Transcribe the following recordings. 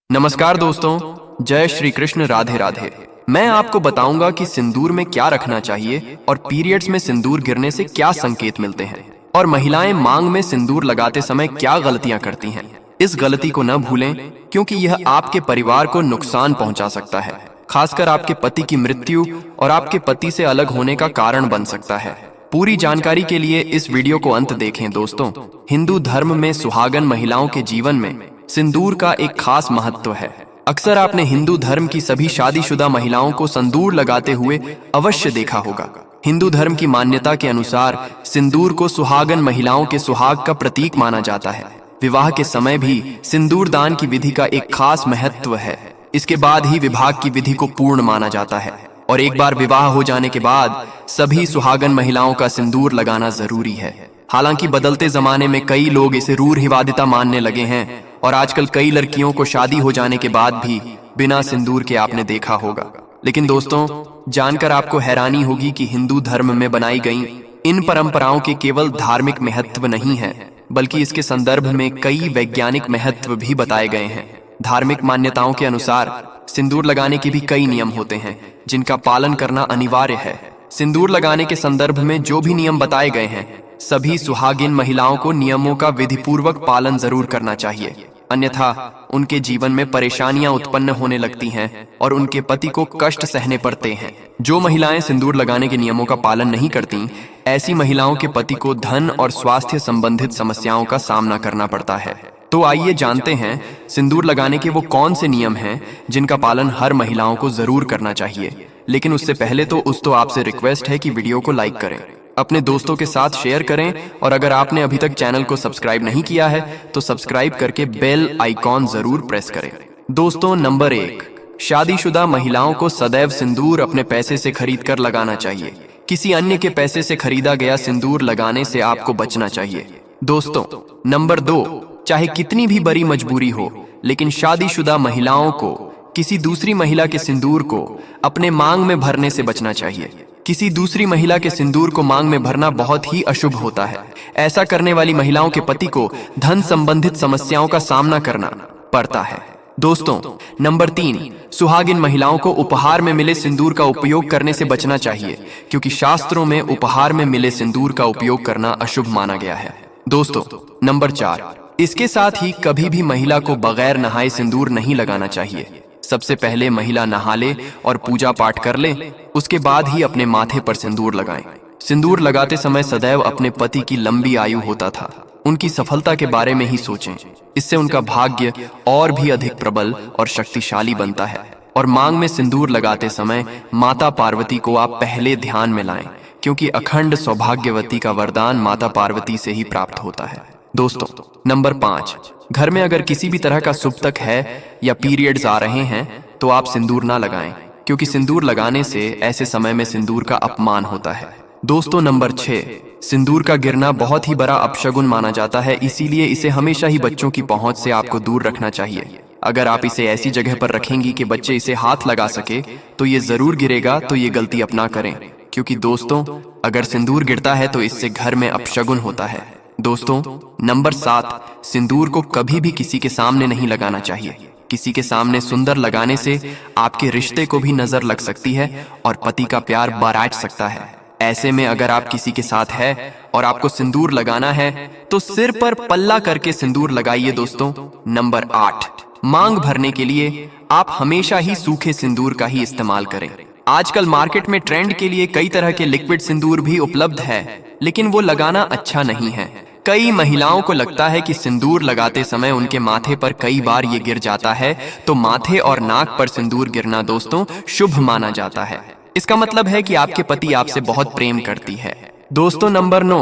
नमस्कार दोस्तों, जय श्री कृष्ण, राधे राधे। मैं आपको बताऊंगा कि सिंदूर में क्या रखना चाहिए और पीरियड्स में सिंदूर गिरने से क्या संकेत मिलते हैं और महिलाएं मांग में सिंदूर लगाते समय क्या गलतियां करती हैं। इस गलती को न भूलें क्योंकि यह आपके परिवार को नुकसान पहुंचा सकता है, खासकर आपके पति की मृत्यु और आपके पति से अलग होने का कारण बन सकता है। पूरी जानकारी के लिए इस वीडियो को अंत देखें। दोस्तों, हिंदू धर्म में सुहागन महिलाओं के जीवन में सिंदूर का एक खास महत्व है। अक्सर आपने हिंदू धर्म की सभी शादीशुदा महिलाओं को सिंदूर लगाते हुए अवश्य देखा होगा। हिंदू धर्म की मान्यता के अनुसार सिंदूर को सुहागन महिलाओं के सुहाग का प्रतीक माना जाता है। विवाह के समय भी सिंदूर दान की विधि का एक खास महत्व है। इसके बाद ही विवाह की विधि को पूर्ण माना जाता है और एक बार विवाह हो जाने के बाद सभी सुहागन महिलाओं का सिंदूर लगाना जरूरी है। हालांकि बदलते जमाने में कई लोग इसे रूढ़िवादिता मानने लगे हैं और आजकल कई लड़कियों को शादी हो जाने के बाद भी बिना सिंदूर के आपने देखा होगा। लेकिन दोस्तों, जानकर आपको हैरानी होगी कि हिंदू धर्म में बनाई गई इन परंपराओं के केवल धार्मिक महत्व नहीं है, बल्कि इसके संदर्भ में कई वैज्ञानिक महत्व भी बताए गए हैं। धार्मिक मान्यताओं के अनुसार सिंदूर लगाने के भी कई नियम होते हैं जिनका पालन करना अनिवार्य है। सिंदूर लगाने के संदर्भ में जो भी नियम बताए गए हैं, सभी सुहागिन महिलाओं को नियमों का विधिपूर्वक पालन जरूर करना चाहिए, अन्यथा उनके जीवन में परेशानियां उत्पन्न होने लगती हैं और उनके पति को कष्ट सहने पड़ते हैं। जो महिलाएं सिंदूर लगाने के नियमों का पालन नहीं करती, ऐसी महिलाओं के पति को धन और स्वास्थ्य संबंधित समस्याओं का सामना करना पड़ता है। तो आइए जानते हैं सिंदूर लगाने के वो कौन से नियम हैं जिनका पालन हर महिलाओं को जरूर करना चाहिए। लेकिन उससे पहले तो आपसे रिक्वेस्ट है कि वीडियो को लाइक करें, अपने दोस्तों के साथ शेयर करें और अगर आपने अभी तक चैनल को सब्सक्राइब नहीं किया है तो सब्सक्राइब करके बेल आइकॉन जरूर प्रेस करें। दोस्तों, नंबर 1, शादीशुदा महिलाओं को सदैव सिंदूर अपने पैसे से खरीद कर लगाना चाहिए। किसी अन्य के पैसे से खरीदा गया सिंदूर लगाने से आपको बचना चाहिए। दोस्तों, नंबर 2, चाहे कितनी भी बड़ी मजबूरी हो, लेकिन शादीशुदा महिलाओं को किसी दूसरी महिला के सिंदूर को अपने मांग में भरने से बचना चाहिए। किसी दूसरी महिला के सिंदूर को मांग में भरना बहुत ही अशुभ होता है। ऐसा करने वाली महिलाओं के पति को धन संबंधित समस्याओं का सामना करना पड़ता है। दोस्तों, नंबर 3, सुहागिन महिलाओं को उपहार में मिले सिंदूर का उपयोग करने से बचना चाहिए, क्योंकि शास्त्रों में उपहार में मिले सिंदूर का उपयोग करना अशुभ माना गया है। दोस्तों, नंबर 4, इसके साथ ही कभी भी महिला को बगैर नहाए सिंदूर नहीं लगाना चाहिए। सबसे पहले महिला नहा ले और पूजा पाठ कर ले, उसके बाद ही अपने माथे पर सिंदूर लगाएं। सिंदूर लगाते समय सदैव अपने पति की लंबी आयु होता था, उनकी सफलता के बारे में ही सोचें। इससे उनका भाग्य और भी अधिक प्रबल और शक्तिशाली बनता है। और मांग में सिंदूर लगाते समय माता पार्वती को आप पहले ध्यान में लाएं, क्योंकि अखंड सौभाग्यवती का वरदान माता पार्वती से ही प्राप्त होता है। दोस्तों, नंबर 5, घर में अगर किसी भी तरह का शुभ तक है या पीरियड्स आ रहे हैं तो आप सिंदूर ना लगाएं, क्योंकि सिंदूर लगाने से ऐसे समय में सिंदूर का अपमान होता है। दोस्तों, नंबर 6, सिंदूर का गिरना बहुत ही बड़ा अपशगुन माना जाता है, इसीलिए इसे हमेशा ही बच्चों की पहुंच से आपको दूर रखना चाहिए। अगर आप इसे ऐसी जगह पर रखेंगी कि बच्चे इसे हाथ लगा सके तो ये जरूर गिरेगा, तो ये गलती अपना करें, क्योंकि दोस्तों, अगर सिंदूर गिरता है तो इससे घर में अपशगुन होता है। दोस्तों, नंबर 7, सिंदूर को कभी भी किसी के सामने नहीं लगाना चाहिए। किसी के सामने सुंदर लगाने से आपके रिश्ते को भी नजर लग सकती है और पति का प्यार बारात सकता है। ऐसे में अगर आप किसी के साथ है और आपको सिंदूर लगाना है तो सिर पर पल्ला करके सिंदूर लगाइए। दोस्तों, नंबर 8, मांग भरने के लिए आप हमेशा ही सूखे सिंदूर का ही इस्तेमाल करें। आजकल मार्केट में ट्रेंड के लिए कई तरह के लिक्विड सिंदूर भी उपलब्ध है, लेकिन वो लगाना अच्छा नहीं है। कई महिलाओं को लगता है कि सिंदूर लगाते समय उनके माथे पर कई बार ये गिर जाता है, तो माथे और नाक पर सिंदूर गिरना दोस्तों शुभ माना जाता है। इसका मतलब है कि आपके पति आपसे बहुत प्रेम करती है। दोस्तों, नंबर 9,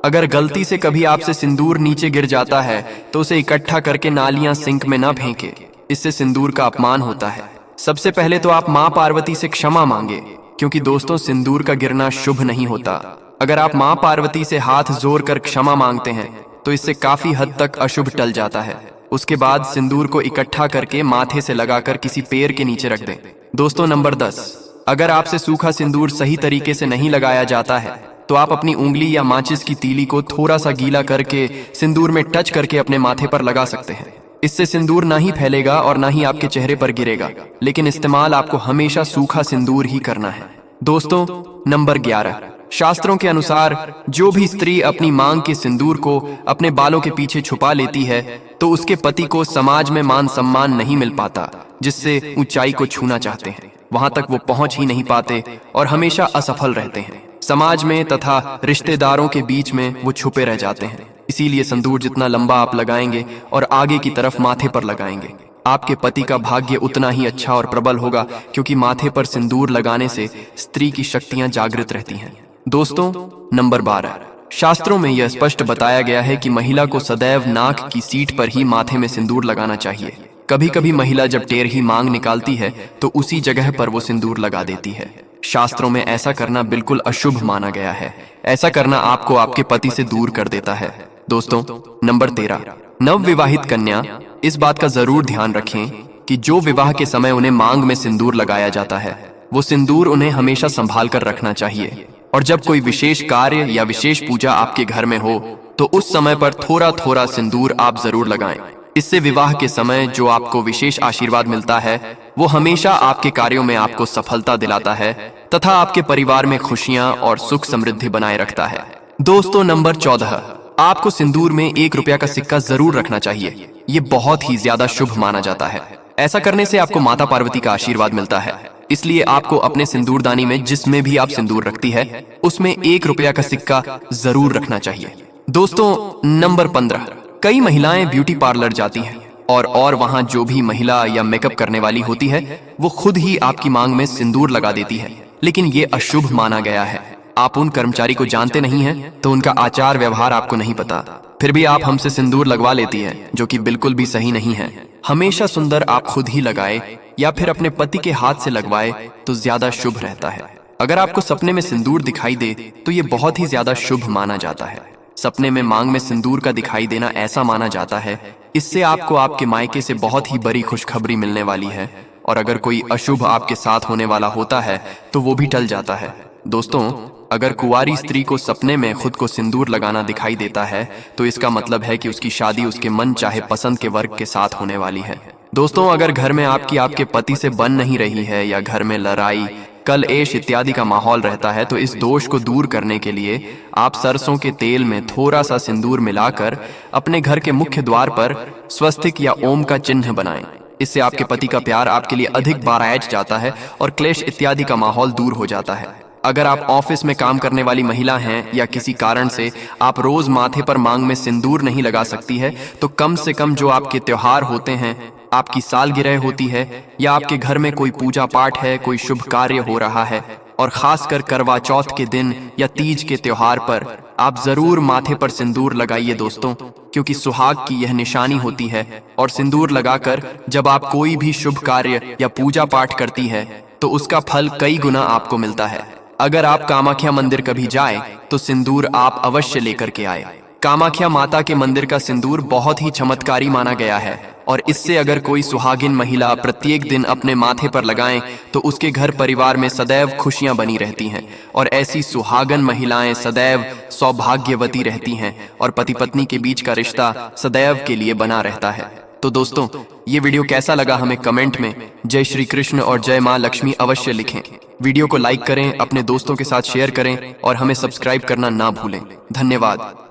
अगर गलती से कभी आपसे सिंदूर नीचे गिर जाता है तो उसे इकट्ठा करके नालियां सिंक में न फेंके, इससे सिंदूर का अपमान होता है। सबसे पहले तो आप माँ पार्वती से क्षमा मांगे, क्योंकि दोस्तों, सिंदूर का गिरना शुभ नहीं होता। अगर आप माँ पार्वती से हाथ जोड़ कर क्षमा मांगते हैं तो इससे काफी हद तक अशुभ टल जाता है। उसके बाद सिंदूर को इकट्ठा करके माथे से लगाकर किसी पेड़ के नीचे रख दें। दोस्तों, नंबर 10, अगर आपसे सूखा सिंदूर सही तरीके से नहीं लगाया जाता है तो आप अपनी उंगली या माचिस की तीली को थोड़ा सा गीला करके सिंदूर में टच करके अपने माथे पर लगा सकते हैं। इससे सिंदूर ना ही फैलेगा और ना ही आपके चेहरे पर गिरेगा, लेकिन इस्तेमाल आपको हमेशा सूखा सिंदूर ही करना है। दोस्तों, नंबर 11, शास्त्रों के अनुसार जो भी स्त्री अपनी मांग के सिंदूर को अपने बालों के पीछे छुपा लेती है तो उसके पति को समाज में मान सम्मान नहीं मिल पाता, जिससे ऊंचाई को छूना चाहते हैं वहां तक वो पहुंच ही नहीं पाते और हमेशा असफल रहते हैं। समाज में तथा रिश्तेदारों के बीच में वो छुपे रह जाते हैं। इसीलिए सिंदूर जितना लंबा आप लगाएंगे और आगे की तरफ माथे पर लगाएंगे, आपके पति का भाग्य उतना ही अच्छा और प्रबल होगा, क्योंकि माथे पर सिंदूर लगाने से स्त्री की शक्तियां जागृत रहती हैं। दोस्तों, नंबर 12, शास्त्रों में यह स्पष्ट बताया गया है कि महिला को सदैव नाक की सीट पर ही माथे में सिंदूर लगाना चाहिए। कभी कभी महिला जब टेढ़ी मांग निकालती है तो उसी जगह पर वो सिंदूर लगा देती है। शास्त्रों में ऐसा करना बिल्कुल अशुभ माना गया है। ऐसा करना आपको आपके पति से दूर कर देता है। दोस्तों, नंबर 13, नवविवाहित कन्या इस बात का जरूर ध्यान रखें कि जो विवाह के समय उन्हें मांग में सिंदूर लगाया जाता है वो सिंदूर उन्हें हमेशा संभाल कर रखना चाहिए, और जब कोई विशेष कार्य या विशेष पूजा आपके घर में हो तो उस समय पर थोड़ा थोड़ा सिंदूर आप जरूर लगाएं। इससे विवाह के समय जो आपको विशेष आशीर्वाद मिलता है वो हमेशा आपके कार्यों में आपको सफलता दिलाता है तथा आपके परिवार में खुशियां और सुख समृद्धि बनाए रखता है। दोस्तों, नंबर 14, आपको सिंदूर में 1 रुपया का सिक्का जरूर रखना चाहिए। ये बहुत ही ज्यादा शुभ माना जाता है। ऐसा करने से आपको माता पार्वती का आशीर्वाद मिलता है। इसलिए आपको अपने सिंदूरदानी में जिसमें भी आप सिंदूर रखती है उसमें 1 रुपया का सिक्का जरूर रखना चाहिए। दोस्तों, नंबर 15, कई महिलाएं ब्यूटी पार्लर जाती हैं और वहां जो भी महिला या मेकअप करने वाली होती है वो खुद ही आपकी मांग में सिंदूर लगा देती है, लेकिन ये अशुभ माना गया है। आप उन कर्मचारी को जानते नहीं हैं तो उनका आचार व्यवहार आपको नहीं पता, फिर भी आप हमसे सिंदूर लगवा लेती हैं, जो कि बिल्कुल भी सही नहीं है। हमेशा सुंदर आप खुद ही लगाए या फिर अपने पति के हाथ से लगवाए तो ज्यादा शुभ रहता है। अगर आपको सपने में सिंदूर दिखाई दे तो ये बहुत ही ज्यादा शुभ माना जाता है। सपने में मांग में सिंदूर का दिखाई देना ऐसा माना जाता है इससे आपको आपके मायके से बहुत ही बड़ी खुशखबरी मिलने वाली है, और अगर कोई अशुभ आपके साथ होने वाला होता है तो वो भी टल जाता है। दोस्तों, अगर कुंवारी स्त्री को सपने में खुद को सिंदूर लगाना दिखाई देता है तो इसका मतलब है कि उसकी शादी उसके मन चाहे पसंद के वर्ग के साथ होने वाली है। दोस्तों, अगर घर में आपके पति से बन नहीं रही है या घर में लड़ाई, कलएश इत्यादि का माहौल रहता है तो इस दोष को दूर करने के लिए आप सरसों के तेल में थोड़ा सा सिंदूर मिलाकर अपने घर के मुख्य द्वार पर स्वस्तिक या ओम का चिन्ह बनाएं। इससे आपके पति का प्यार आपके लिए अधिक बारायज जाता है और क्लेश इत्यादि का माहौल दूर हो जाता है। अगर आप ऑफिस में काम करने वाली महिला हैं या किसी कारण से आप रोज माथे पर मांग में सिंदूर नहीं लगा सकती है तो कम से कम जो आपके त्योहार होते हैं, आपकी सालगिरह होती है या आपके घर में कोई पूजा पाठ है, कोई शुभ कार्य हो रहा है, और खासकर करवा चौथ के दिन या तीज के त्योहार पर आप जरूर माथे पर सिंदूर लगाइए दोस्तों, क्योंकि सुहाग की यह निशानी होती है। और सिंदूर लगाकर जब आप कोई भी शुभ कार्य या पूजा पाठ करती है तो उसका फल कई गुना आपको मिलता है। अगर आप कामाख्या मंदिर कभी जाए तो सिंदूर आप अवश्य लेकर के आए। कामाख्या माता के मंदिर का सिंदूर बहुत ही चमत्कारी माना गया है, और इससे अगर कोई सुहागिन महिला प्रत्येक दिन अपने माथे पर लगाएं तो उसके घर परिवार में सदैव खुशियां बनी रहती हैं, और ऐसी सुहागन महिलाएं सदैव सौभाग्यवती रहती हैं और पति पत्नी के बीच का रिश्ता सदैव के लिए बना रहता है। तो दोस्तों, ये वीडियो कैसा लगा हमें कमेंट में जय श्री कृष्ण और जय मां लक्ष्मी अवश्य लिखें। वीडियो को लाइक करें, अपने दोस्तों के साथ शेयर करें और हमें सब्सक्राइब करना ना भूलें। धन्यवाद।